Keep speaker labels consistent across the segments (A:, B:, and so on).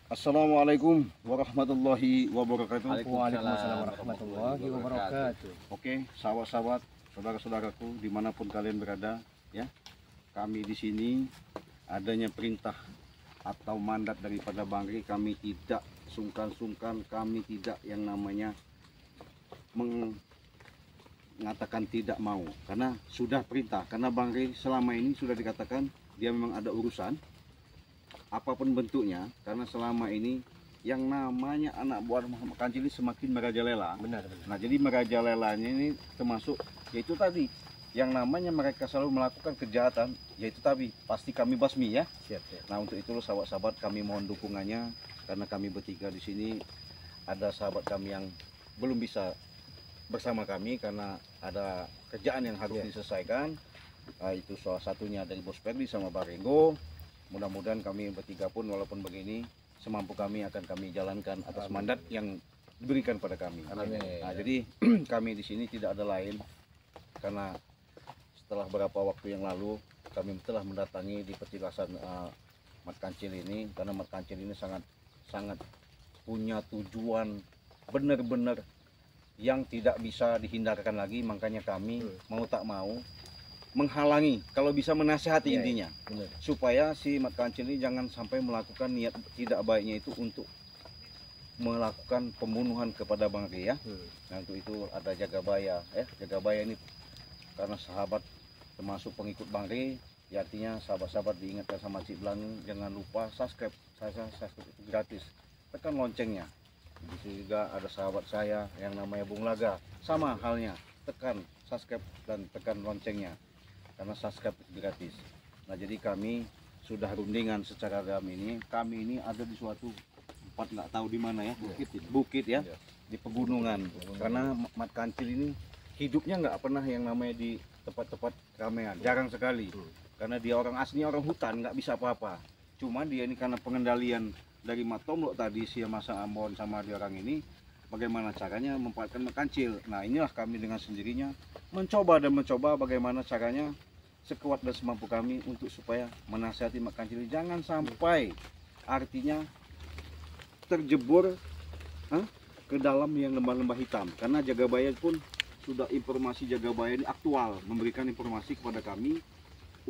A: Assalamualaikum warahmatullahi wabarakatuh.
B: Waalaikumsalam warahmatullahi wabarakatuh.
A: Oke, sahabat-sahabat, saudara-saudaraku dimanapun kalian berada, ya, kami di sini adanya perintah atau mandat daripada Bang Ri, kami tidak sungkan-sungkan, kami tidak yang namanya mengatakan tidak mau, karena sudah perintah. Karena Bang Ri selama ini sudah dikatakan dia memang ada urusan apapun bentuknya, karena selama ini yang namanya anak buah Muhammad Kancil ini semakin merajalela.
B: Benar.
A: Nah, jadi merajalelanya ini termasuk yaitu tadi yang namanya mereka selalu melakukan kejahatan, yaitu tadi pasti kami basmi, ya.
B: Siap.
A: Nah, untuk itu sahabat-sahabat kami mohon dukungannya, karena kami bertiga di sini ada sahabat kami yang belum bisa bersama kami karena ada kerjaan yang harus diselesaikan. Itu salah satunya dari Bos Perdi sama Barengo. Mudah-mudahan kami bertiga pun walaupun begini semampu kami akan kami jalankan atas mandat yang diberikan pada kami.
B: Amin.
A: Nah, jadi kami di sini tidak ada lain karena setelah beberapa waktu yang lalu kami telah mendatangi di petilasan Mat Kancil ini, karena Mat Kancil ini sangat punya tujuan benar-benar yang tidak bisa dihindarkan lagi. Makanya kami mau tak mau menghalangi, kalau bisa menasihati intinya, supaya si Mat Kancil ini jangan sampai melakukan niat tidak baiknya itu untuk melakukan pembunuhan kepada Bang Ri, ya. Nah, untuk itu ada Jagabaya, Jagabaya ini karena sahabat termasuk pengikut Bang Ri, ya, artinya sahabat-sahabat diingatkan sama Cik Blang, jangan lupa subscribe, subscribe itu gratis, tekan loncengnya. Di sini juga ada sahabat saya yang namanya Bung Laga, sama halnya, tekan subscribe dan tekan loncengnya, karena subscribe itu gratis. Nah, jadi kami sudah rundingan secara dalam ini. Kami ini ada di suatu tempat nggak tahu di mana, ya, bukit ya, di pegunungan. Karena Mat Kancil ini hidupnya nggak pernah yang namanya di tempat-tempat ramean, jarang sekali. Karena dia orang asli, orang hutan, nggak bisa apa-apa. Cuma dia ini karena pengendalian dari Mat Tomlok tadi, si Masang Ambon sama dia orang ini, bagaimana caranya memanfaatkan Mat Kancil. Nah, inilah kami dengan sendirinya mencoba bagaimana caranya sekuat dan semampu kami untuk supaya menasihati Mat Kancil jangan sampai artinya terjebur ke dalam yang lembah-lembah hitam. Karena Jagabaya pun sudah informasi Jagabaya ini aktual memberikan informasi kepada kami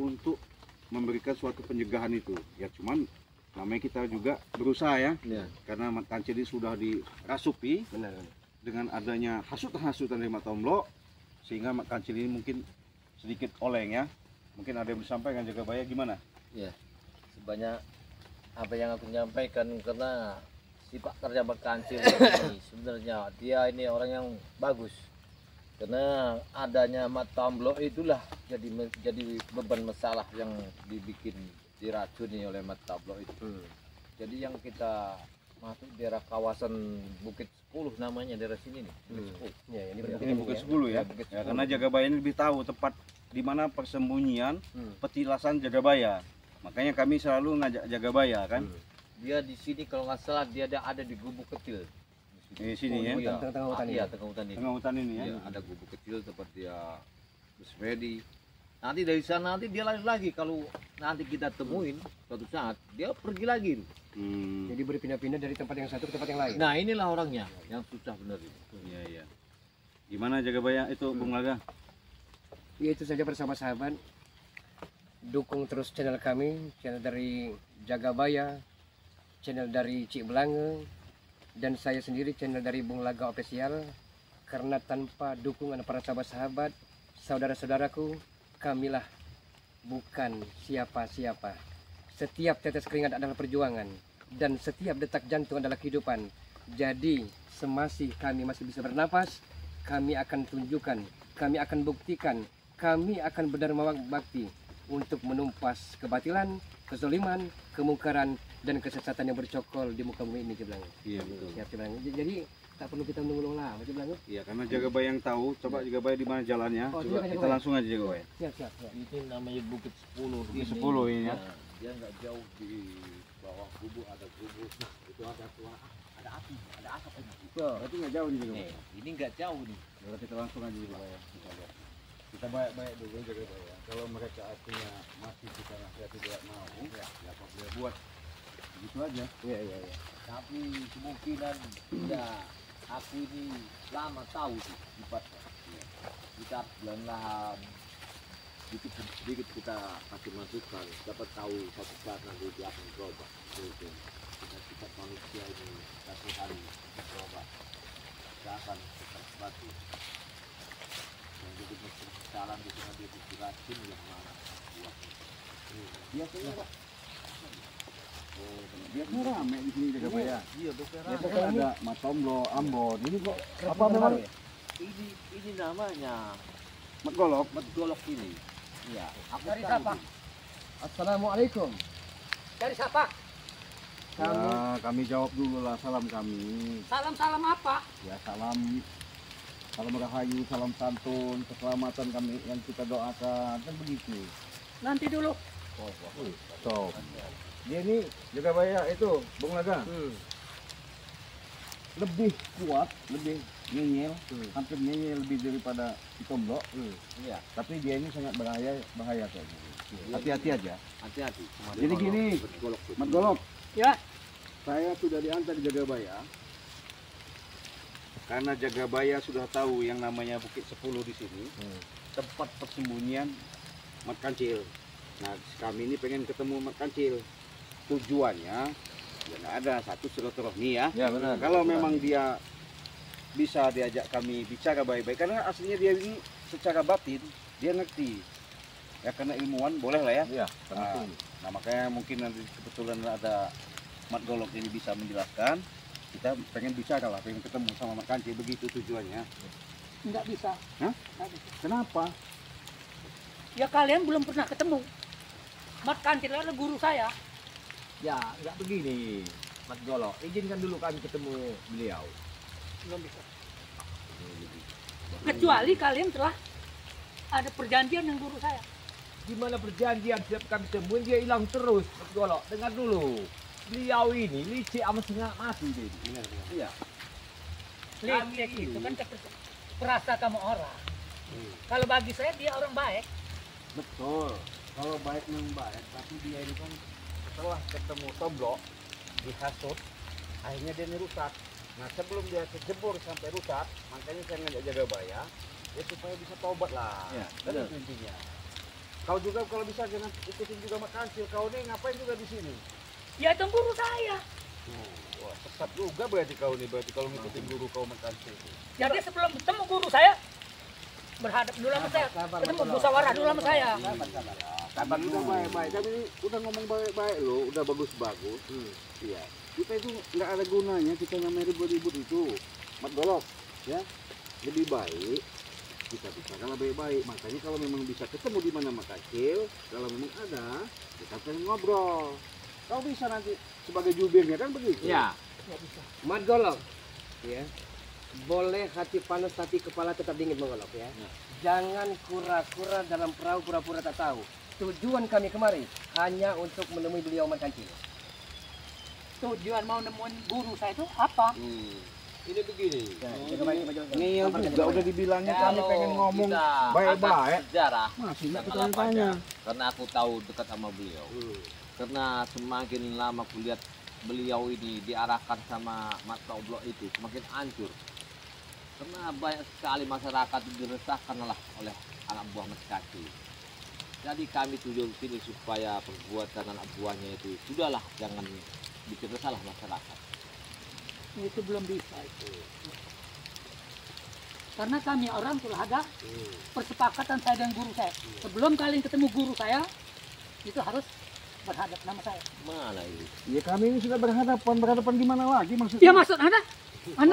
A: untuk memberikan suatu pencegahan itu. Ya, cuman namanya kita juga berusaha, ya. Karena Mat Kancil ini sudah dirasuki dengan adanya hasutan dari Mat Tomlok, sehingga Mat Kancil ini mungkin sedikit oleng, ya. Mungkin ada yang disampaikan Jagabaya gimana?
B: Ya, sebanyak apa yang aku menyampaikan, karena sifat kerja Mat Kancil ini sebenarnya dia ini orang yang bagus. Karena adanya Mat Tomlok itulah jadi beban masalah yang diracuni oleh Mat Tomlok itu. Jadi yang kita masuk daerah kawasan Bukit 10 namanya, daerah sini nih. Bukit 10. Ya,
A: ini Bukit 10, ya.
B: Bukit 10.
A: Ya, karena Jagabaya ini lebih tahu tepat di mana persembunyian petilasan Jagabaya. Makanya kami selalu ngajak Jagabaya, kan.
B: Dia di sini kalau nggak salah dia ada di gubuk kecil.
A: Di sini, ya.
B: Iya.
C: Tengah hutan ini.
B: Iya, tengah hutan ini.
A: Tengah hutan ini, ya.
B: Iya, ada gubuk kecil tempat dia bersepedi. Nanti dari sana nanti dia lari lagi, kalau nanti kita temuin suatu saat dia pergi lagi.
C: Jadi berpindah-pindah dari tempat yang satu ke tempat yang lain.
B: Nah, inilah orangnya yang susah benar itu.
A: Iya. Gimana Jagabaya itu, Bung Laga?
C: Ya, itu saja bersama sahabat. Dukung terus channel kami, channel dari Jagabaya, channel dari Cik Blange, dan saya sendiri channel dari Bung Laga Official. Karena tanpa dukungan para sahabat-sahabat, saudara-saudaraku, kamilah bukan siapa-siapa. Setiap tetes keringat adalah perjuangan, dan setiap detak jantung adalah kehidupan. Jadi semasih kami masih bisa bernapas, kami akan tunjukkan, kami akan buktikan, kami akan berdharma bakti untuk menumpas kebatilan, kezaliman, kemungkaran, dan kesesatan yang bercokol di muka bumi ini, Ciblang.
A: Iya, betul.
C: Siap, Ciblang. Jadi tak perlu kita menunggu lama, Ciblang.
A: Iya, karena Jagabaya yang tahu. Coba Jagabaya di mana jalannya. Coba kita langsung aja Jagabaya.
C: Siap.
B: Ini namanya Bukit 10.
A: Ini 10 ini, ya.
B: Nah, dia nggak jauh di bawah gubuk, ada gubuk. Itu ada api, ada asap ini.
A: Berarti nggak jauh nih Jagabaya.
B: Ini nggak jauh nih.
A: Berarti kita langsung aja Jagabaya. Kita baik-baik dulu Jagabaya. Kalau mereka artinya masih kita nasihati tidak mau, ya apa boleh buat. Gitu aja.
C: Iya, iya, iya.
B: Tapi kemungkinan ya aku ini lama tahu sih sifatnya. Kita pelan-pelan sedikit kita kasih masukan, dapat tahu satu saat nanti dia akan berubah. Itu kita manusia ini satu hari berubah, kita akan seperti yang jadi jalan di sana dia dijelasin yang mana buatnya.
A: Biasanya Pak. Biasanya rame di sini Jagabaya.
B: Iya, betul.
A: Biasanya ada Matomblo, Ambon. Ini kok apa memang
B: Ini namanya
A: mat golok?
B: golok ini. Iya, aku
C: Dari
B: tahu
C: siapa?
B: ini.
C: Assalamualaikum. Dari siapa? Kamu.
A: Ya, kami jawab dulu lah salam kami.
D: Salam-salam apa?
A: Ya salam rahayu, salam santun, keselamatan kami yang kita doakan kan begitu.
D: Nanti dulu.
A: So, dia ini Jagabaya itu, Bung Laga, lebih kuat, lebih nyenyel, hampir nyenyel lebih daripada si Tomblo.
B: Iya,
A: Tapi dia ini sangat bahaya kayaknya. Hati-hati aja.
B: hati-hati.
A: Jadi gini,
B: golok
A: Mat Golok,
D: Ya,
A: saya sudah diantar di Jagabaya. Karena Jagabaya sudah tahu yang namanya Bukit 10 di sini, tempat persembunyian Mat Kancil. Nah, kami ini pengen ketemu Mat Kancil. Tujuannya ya nggak ada, satu silaturahmi ya.
B: Ya benar.
A: Kalau memang dia bisa diajak kami bicara baik-baik, karena aslinya dia ini secara batin dia ngerti. Ya karena ilmuwan boleh lah ya.
B: Iya,
A: Nah makanya mungkin nanti kebetulan ada Mat Golok ini bisa menjelaskan. Kita pengen bicara lah, pengen ketemu sama Mat Kancil, begitu tujuannya.
D: nggak bisa.
A: Hah?
D: Nggak bisa.
A: Kenapa?
D: Ya kalian belum pernah ketemu. Mat Kancil adalah guru saya.
B: Ya, nggak begini, Mas Golok. Izinkan dulu kami ketemu beliau.
D: Belum bisa. Kecuali kalian telah ada perjanjian dengan guru saya.
B: Gimana perjanjian setiap kami temuin dia hilang terus, Mas Golok. Dengar dulu. Beliau ini licik sama setengah mati dia. Iya.
D: Licik itu kan perasa kamu orang. Kalau bagi saya dia orang baik.
A: Betul. Kalau baik memang baik, tapi dia ini kan setelah ketemu Tomblo dihasut, akhirnya dia rusak. Nah sebelum dia kejebur sampai rusak, makanya saya ngajak Jagabaya ya supaya bisa tobat lah.
B: Ya,
A: Kan
B: benar.
A: itu intinya. Kau juga kalau bisa jangan ikutin juga Mat Kancil. Kau nih ngapain juga di sini?
D: Ya itu guru saya.
A: Wah sesat juga berarti kau nih, berarti kalau ngikutin guru kau Mat Kancil.
D: Jadi sebelum ketemu guru saya berhadap dulu sama saya. Ketemu musyawarah dulu sama saya.
A: Kabar udah baik-baik, kami ini udah ngomong baik-baik loh, udah bagus-bagus. Iya. Kita itu nggak ada gunanya kita namanya ribut-ribut itu. Mat Golok, ya lebih baik kita bicara baik-baik. Makanya kalau memang bisa ketemu di mana Mat Kancil, kalau memang ada kita pengen ngobrol. Kau bisa nanti sebagai jubirnya kan begitu?
B: Iya.
C: Mat Golok, ya. Boleh hati panas tapi kepala tetap dingin mengolok ya. Jangan kura-kura dalam perahu pura-pura tak tahu. Tujuan kami kemari hanya untuk menemui beliau Mat Kancil.
D: Tujuan mau nemuin guru saya itu apa?
B: Ini begini.
A: Ngeyel juga udah dibilangnya kami
B: Kalau
A: pengen ngomong
B: kita
A: baik-baik.
B: angkat sejarah,
A: Masih nggak
B: kita
A: kita tanya.
B: karena aku tahu dekat sama beliau. Karena semakin lama kulihat beliau ini diarahkan sama Mas Tomblo itu semakin hancur. Karena banyak sekali masyarakat diresahkan oleh anak buah Mas Kancil. Jadi kami tujuan sini supaya perbuatan anak buahnya itu sudahlah, jangan bikin resah masyarakat.
D: Itu belum bisa itu. Karena kami orang telah ada persepakatan saya dengan guru saya. Sebelum kalian ketemu guru saya, itu harus berhadap nama saya.
B: Mana ini?
A: Ya kami ini sudah berhadapan di mana lagi maksudnya?
D: Ya maksud Anda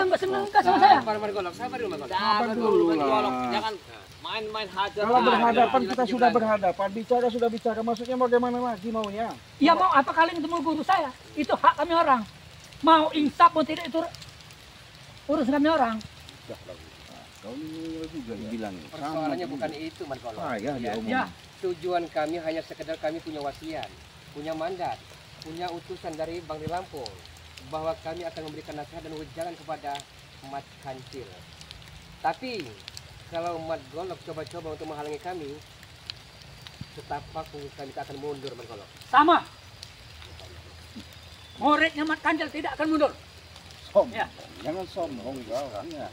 D: nggak senang nggak sama saya?
C: Sabar Mat Golok, sabar dulu Mat Golok.
B: Sabar
A: dulu
B: Mas
A: lah.
B: Golok, jangan main-main hajar.
A: Kalau berhadapan
C: ada
A: kita
C: tujuh
A: sudah
C: bulan.
A: berhadapan, bicara sudah bicara, maksudnya bagaimana lagi maunya?
D: Ya mau apa kalian ketemu guru saya? Itu hak kami orang. Mau insaf pun tidak itu urus kami orang.
A: Kau ini juga bilang.
C: Persoalannya bukan itu Mat Golok.
A: Ya, dia omong.
D: Ya,
C: Tujuan kami hanya sekedar kami punya wasiat, punya mandat, punya utusan dari Bang di Lampung bahwa kami akan memberikan nasihat dan wejangan kepada Mat Kancil. Tapi kalau Mat Golok coba-coba untuk menghalangi kami, setapak pun kami tak akan mundur Mat Golok.
D: sama. muridnya Mat Kancil tidak akan mundur.
A: Sombong.
D: Ya.
A: Jangan sombong kau. Ya.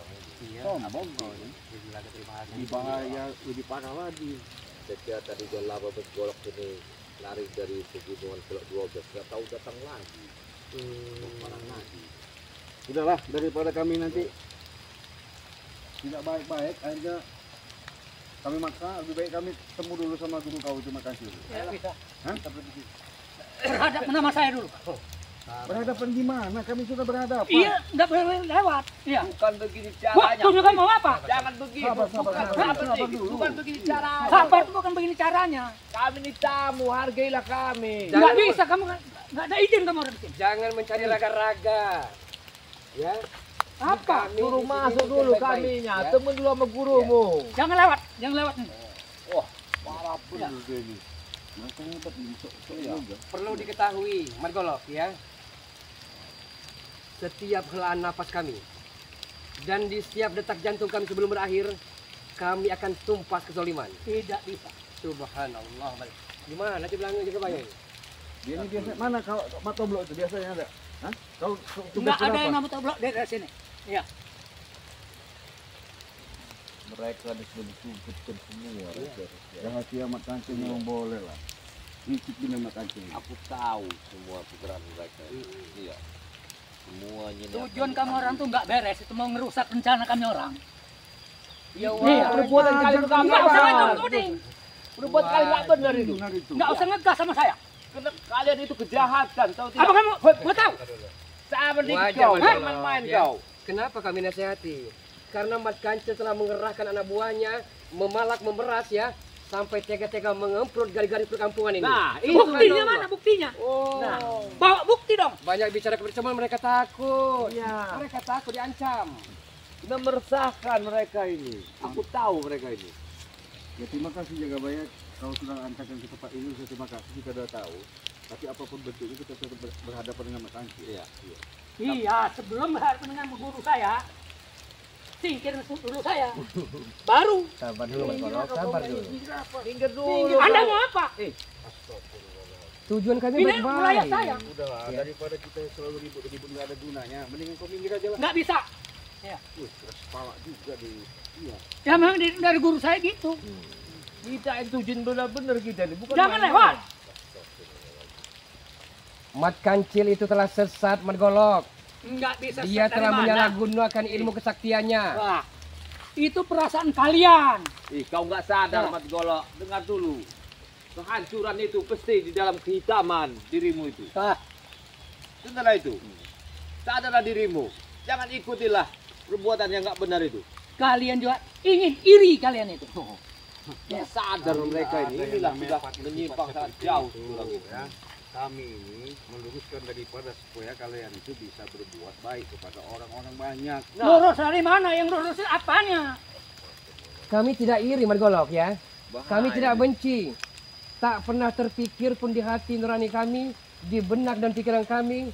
A: Sombong kau. Lebih bahaya, lebih parah lagi.
B: Sejak tadi dia lama bergolok ini lari dari pegunungan Kelok 12, nggak tahu datang lagi. Parah lagi.
A: Sudahlah, daripada kami nanti tidak baik-baik, akhirnya kami maksa, lebih baik kami ketemu dulu sama guru kau itu Mat Kancil.
D: Ya, bisa.
A: Hah?
D: Berhadap nama saya dulu.
A: Berhadapan di mana? Kami sudah berhadapan.
D: Iya, nggak boleh lewat. Iya.
B: Bukan begini
D: Wah,
B: caranya.
D: tunjukkan mau apa?
B: Jangan begitu.
A: Sabar dulu.
B: Bukan begini caranya.
D: Sabar itu bukan begini caranya.
B: Kami ini tamu, hargailah kami.
D: Nggak bisa, kamu nggak ada izin kamu orang sini.
C: Jangan mencari raga-raga. Ya.
D: Apa?
C: Kami
B: Suruh
C: di sini
B: masuk
C: untuk
B: dulu
C: baik-baik,
B: kaminya,
C: ya.
B: temen dulu sama gurumu.
D: Jangan lewat, jangan lewat.
B: Parah
A: Benar dia ini. Mereka hebat ini. Juga.
C: Perlu diketahui, Margolok ya. Setiap helaan napas kami dan di setiap detak jantung kami sebelum berakhir, kami akan tumpas kezaliman.
D: Tidak bisa.
C: Subhanallah. Gimana Cik Belanga juga bayang?
A: Dia ini biasa mana kalau Matoblok itu biasanya ada? Hah? Kau tugas
D: Nggak ada
A: berapa?
D: yang nama toblok dari sini. Iya.
B: Mereka dituntutkan semua.
A: Rahasia Mat Kancil memang boleh lah. Ikutin Mat Kancil.
B: Aku tahu semua pikiran mereka. Iya. Semuanya.
D: Tujuan kamu orang tuh nggak beres, itu mau ngerusak rencana kami orang.
B: Ya
D: Iya.
B: perbuatan kalian itu
D: Nggak usah
B: apa?
D: ngomong-ngomong.
B: Perbuatan kalian nggak benar itu.
A: Benar itu.
D: Nggak usah ngegas sama saya.
B: Karena kalian itu kejahatan, tahu
D: Apa
B: tidak?
D: kamu? Mau tahu?
B: Sama di
C: Wajar,
B: kau,
C: Mas,
B: jangan main
C: ya.
B: kau.
C: Kenapa kami nasihati? Karena Mat Kancil telah mengerahkan anak buahnya, memalak, memeras ya, sampai tega-tega mengemprot garis-garis perkampungan ini.
B: Nah, itu
D: Buktinya mana buktinya?
C: Oh,
D: Nah, bawa bukti dong.
C: banyak bicara kebersamaan mereka takut.
B: Iya.
C: Mereka takut diancam.
B: Sudah meresahkan mereka ini. Aku tahu mereka ini.
A: Ya terima kasih Jaga Bayat. Kau sudah antarkan ke tempat ini, saya terima kasih. Kita sudah tahu. Tapi apapun bentuknya kita tetap berhadapan dengan Mat Kancil.
B: Iya.
D: Iya, sebelum berhadapan dengan guru saya, singkir dulu saya. Baru.
C: Sabar dulu Margolok, sabar dulu.
B: Minggir dulu.
D: Anda mau apa?
C: Tujuan kami
D: Ini
C: baik-baik.
D: wilayah saya.
A: Udahlah, daripada kita selalu ribut-ribut nggak ada gunanya. Mendingan kau minggir aja lah.
D: Nggak bisa.
A: Keras kepala juga di. Iya.
D: Ya memang dari guru saya gitu.
B: Kita yang tujuan benar-benar kita ini. Bukan
D: Jangan
B: main-main.
D: lewat.
C: Mat Kancil itu telah sesat Margolok.
D: Nggak bisa.
C: Dia
D: set dari
C: telah
D: mana.
C: menyalahgunakan ilmu kesaktiannya.
D: Wah, itu perasaan kalian.
B: Ih, kau nggak sadar,
D: Nah.
B: Mat Golok. Dengar dulu. Kehancuran itu pasti di dalam kehitaman dirimu itu.
D: Ah,
B: Dengarlah itu. Sadarlah dirimu. Jangan ikutilah perbuatan yang nggak benar itu.
D: kalian juga ingin iri kalian itu.
B: Ya, sadar mereka ini. Inilah sudah menyimpang sangat jauh.
A: Tuh, ya. Kami ini meluruskan daripada supaya kalian itu bisa berbuat baik kepada orang-orang banyak.
B: Nah,
D: Lurus dari mana? Yang lurus itu apanya?
C: Kami tidak iri Margolok ya.
B: bahaya.
C: Kami tidak benci. Tak pernah terpikir pun di hati nurani kami, di benak dan pikiran kami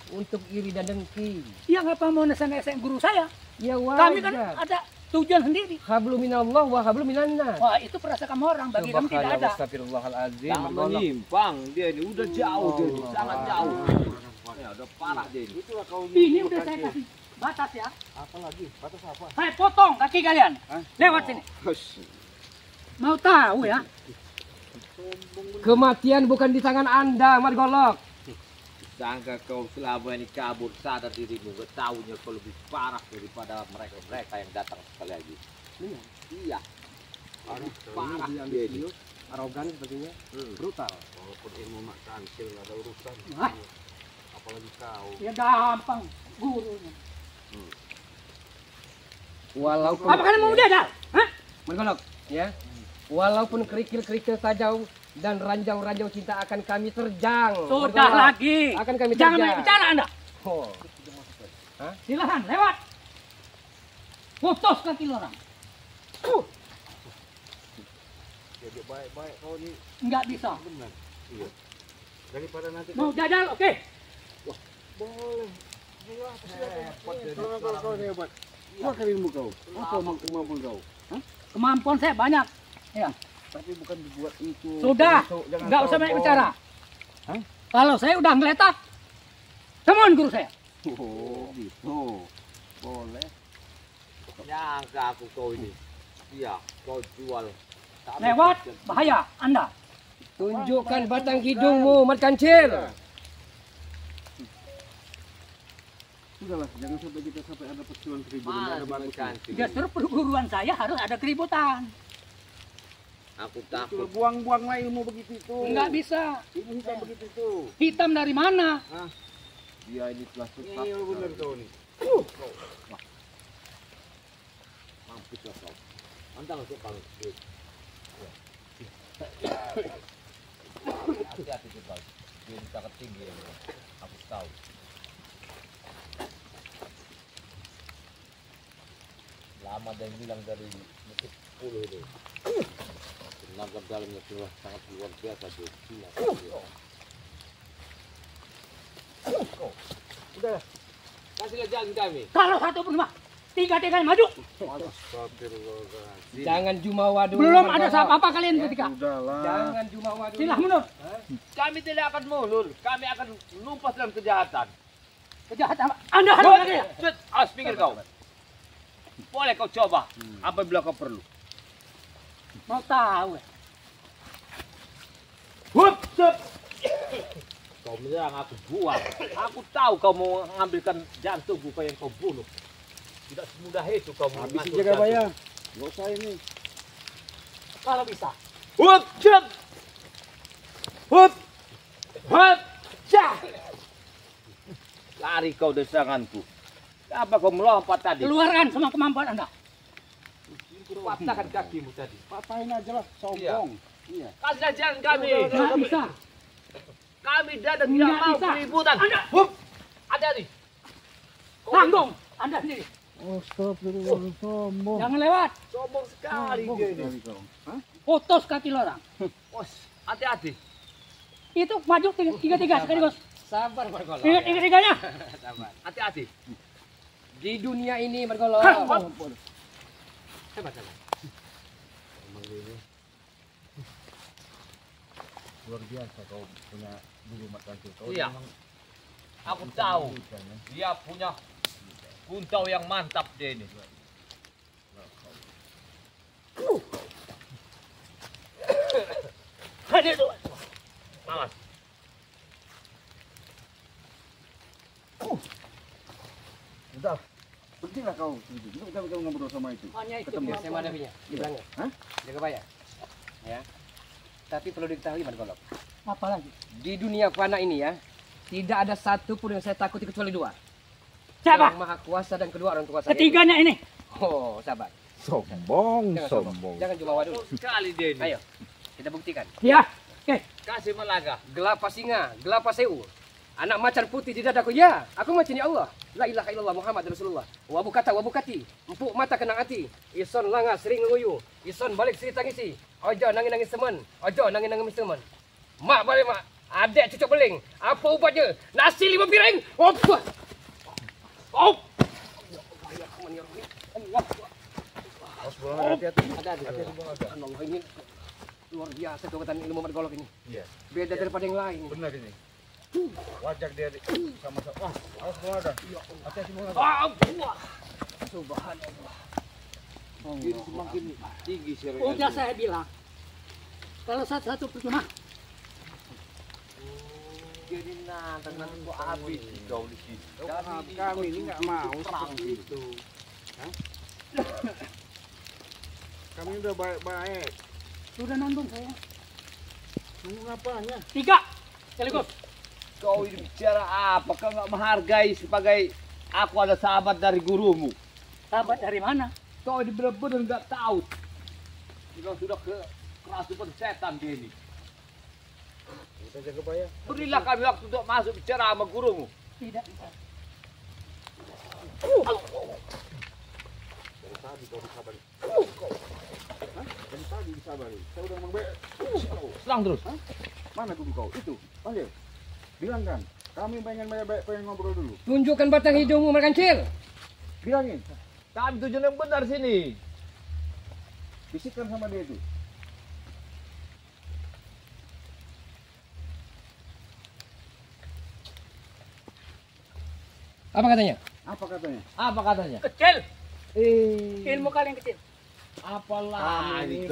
C: untuk iri dan dengki.
D: Yang apa mau nesen-nesen guru saya?
C: Ya
D: Kami kan
C: wajar.
D: ada tujuan sendiri.
C: Hablum minallah wa hablum minannas.
D: Wah, itu perasaan kamu orang. Bagi kami tidak ada.
C: Astagfirullahaladzim.
B: Jangan menyimpang. Dia ini udah jauh dia ini. Sangat jauh. Ya, udah parah dia ini.
A: Itulah kau
D: Ini udah saya kasih batas ya.
A: Apa lagi? Batas apa?
D: Saya potong kaki kalian.
A: Hah?
D: Lewat sini. Mau tahu ya?
C: Kematian bukan di tangan Anda, Margolok.
B: Sangka kau selama ini kabur, sadar dirimu. Ketahunya kau lebih parah daripada mereka yang datang sekali lagi. Iya. Parah dia ini.
C: Arogan sepertinya.
A: Brutal. Walaupun ilmu Mat Kancil nggak ada urusan.
D: Wah.
A: Apalagi kau.
D: Ya gampang gurunya.
C: Walaupun
D: Apa kalian mau jajal? Hah?
C: Margolok, ya. Walaupun kerikil-kerikil tajau dan ranjau-ranjau cinta akan kami terjang.
D: Sudah
C: Margolok.
D: lagi.
C: Akan kami
D: Jangan
C: terjang.
D: banyak bicara Anda.
C: Oh.
D: Silahkan lewat. Putus kaki lo orang.
A: Jadi baik-baik kau ini
D: Nggak bisa.
A: benar. Iya. Daripada nanti
D: Mau jajal, oke.
A: boleh. Kau hebat. Keluarkan ilmu kau. Apa kemampuan kau?
D: Kemampuan saya banyak. Ya.
A: Tapi bukan dibuat itu.
D: Sudah.
A: Jangan
D: Nggak usah banyak
A: sombong.
D: bicara.
A: Hah?
D: Kalau saya udah ngeletak, Bukan guru saya.
A: Oh, gitu. Boleh.
B: Nyangka aku kau ini. Iya, kau jual.
D: Lewat, bahaya Anda.
C: Tunjukkan batang hidungmu, Mat Kancil.
A: Sudahlah, jangan sampai ada peristiwa keributan.
B: Mana
A: Ada bagus.
B: kancil?
D: Justru perguruan saya harus ada keributan.
B: Aku
A: Sudah
B: takut.
A: buang-buanglah ilmu begitu itu.
D: Enggak bisa.
A: Ilmu hitam begitu itu.
D: Hitam dari mana?
A: Dia ini telah sesat.
B: Iya benar kau nih. Mampus lah kau. Antang masuk kau. Hati-hati tuh kau. Dia sangat tinggi. Aku tahu. Lama dan bilang dari musik 10 itu. Tenaga dalamnya sudah sangat luar biasa tuh. Udah, kasihlah jalan kami.
D: Kalau satu pun mah, tiga-tiganya maju.
C: Jangan jumawa dulu.
D: Belum
C: Mat
D: ada
C: Golok.
D: apa-apa kalian bertiga.
A: Sudahlah.
C: Jangan jumawa dulu.
D: Silah mundur.
B: Kami tidak akan mundur. Kami akan lumpas dalam kejahatan.
D: Kejahatan Anda harus lagi.
B: Awas pinggir kau. Boleh kau coba apabila kau perlu.
D: Mau tahu ya?
B: Hup, hup. Kau menyerang aku buang. Aku tahu kau mau mengambilkan jantung bukan yang kau bunuh. Tidak semudah itu kau
A: Habis
B: mengatur
A: jaga
B: jantung.
A: bayar. Enggak usah ini.
D: Kalau bisa.
B: Hup, hup. Hup. Hup. Cah. Lari kau dari seranganku. Apa kau melompat tadi?
D: Keluarkan semua kemampuan Anda.
B: Patahkan kakimu tadi.
A: Patahin aja lah, sombong. Iya.
B: Kasih jalan kami.
D: Nggak bisa.
B: Kami datang tidak
D: Nggak
B: mau
D: bisa.
B: keributan.
D: Anda.
B: Hup. Hati-hati.
D: Tanggung. Anda sendiri.
A: Astagfirullah, sombong.
D: Jangan lewat.
B: Sombong sekali
A: Sombong
B: dia ini.
A: sekali kau. Hah?
D: Putus kaki orang.
B: Bos, hati-hati.
D: Itu maju tiga-tiga sekaligus.
C: Sabar, Mat Golok.
D: Ingat tiga-tiganya.
C: Sabar.
B: Hati-hati.
C: Di dunia ini, Mat Golok.
B: Sabar, sabar.
A: Luar biasa kau punya guru Mat Kancil. Kau
B: Iya.
A: memang
B: Aku tahu
A: bisa, ya.
B: dia punya kuntau yang mantap dia ini.
D: Hadir tuh.
B: Malas.
A: Udah. Berhentilah kau. Kita ngobrol sama itu.
D: Hanya itu.
A: Ketemu.
C: Saya menghadapinya. Di belakang.
A: Hah?
C: Jaga bayar. Ya. Tapi perlu diketahui, Mat Golok.
D: Apa lagi?
C: Di dunia fana ini ya, tidak ada satu pun yang saya takuti kecuali dua.
D: Siapa?
C: Yang Maha Kuasa dan kedua orang tua saya.
D: Ketiganya ini.
C: Oh, sabar.
A: Sombong,
C: Jangan sombong. Jangan jumawa dulu.
B: Sekali dia ini.
C: Ayo, kita buktikan.
D: Ya. Oke.
B: Kasih melaga.
C: Gelapa singa, gelapa seu. Anak macan putih di dadaku. Ya, aku macam ya Allah. La ilaha illallah Muhammad Rasulullah. Wabu kata, wabu kati. Empuk mata kenang hati. Ison langa sering nguyu. Ison balik seri tangisi. Ojo nangis-nangis teman. Ojo nangis-nangis teman. Mak balik mak. Adek cucuk beling. Apa ubatnya? Nasi 5 piring. Op. Op. Hati-hati. Allah ini luar biasa kekuatan ilmu Mat Golok ini.
A: Iya.
C: Beda daripada yang lain.
A: Benar ini. Wajak dia sama-sama. Wah, awas semua ada. Hati-hati semua ada.
C: Subhanallah.
B: Ini semakin tinggi sih.
D: Udah saya bilang. Kalau satu percuma.
B: Jadi nanti kok habis kau di sini.
A: Kami ini nggak mau seperti itu. Kami udah baik-baik.
D: Sudah nanggung saya.
A: Nunggu apanya?
D: 3 sekaligus.
B: Kau ini bicara apa? Kau nggak menghargai sebagai aku ada sahabat dari gurumu.
D: Sahabat dari mana?
B: Kau ini benar-benar nggak tahu. Kau sudah kerasukan setan dia ini.
A: Kita jaga bayar.
B: Berilah kami waktu untuk masuk bicara sama gurumu.
D: Tidak bisa.
A: Dari tadi kau disabari. Dari tadi disabari. Saya udah membaik.
B: Serang terus.
A: Mana kubu kau? Itu. Panggil. Bilang kan. Kami pengen ngobrol dulu.
C: Tunjukkan batang hidungmu, Mat Kancil.
A: Bilangin.
B: Kami tujuan yang benar sini.
A: Bisikkan sama dia itu.
C: Apa katanya?
A: Apa katanya?
B: Apa katanya?
D: Kecil.
B: Eh,
D: Ilmu kalian kecil.
B: apalah
A: Kami
B: itu.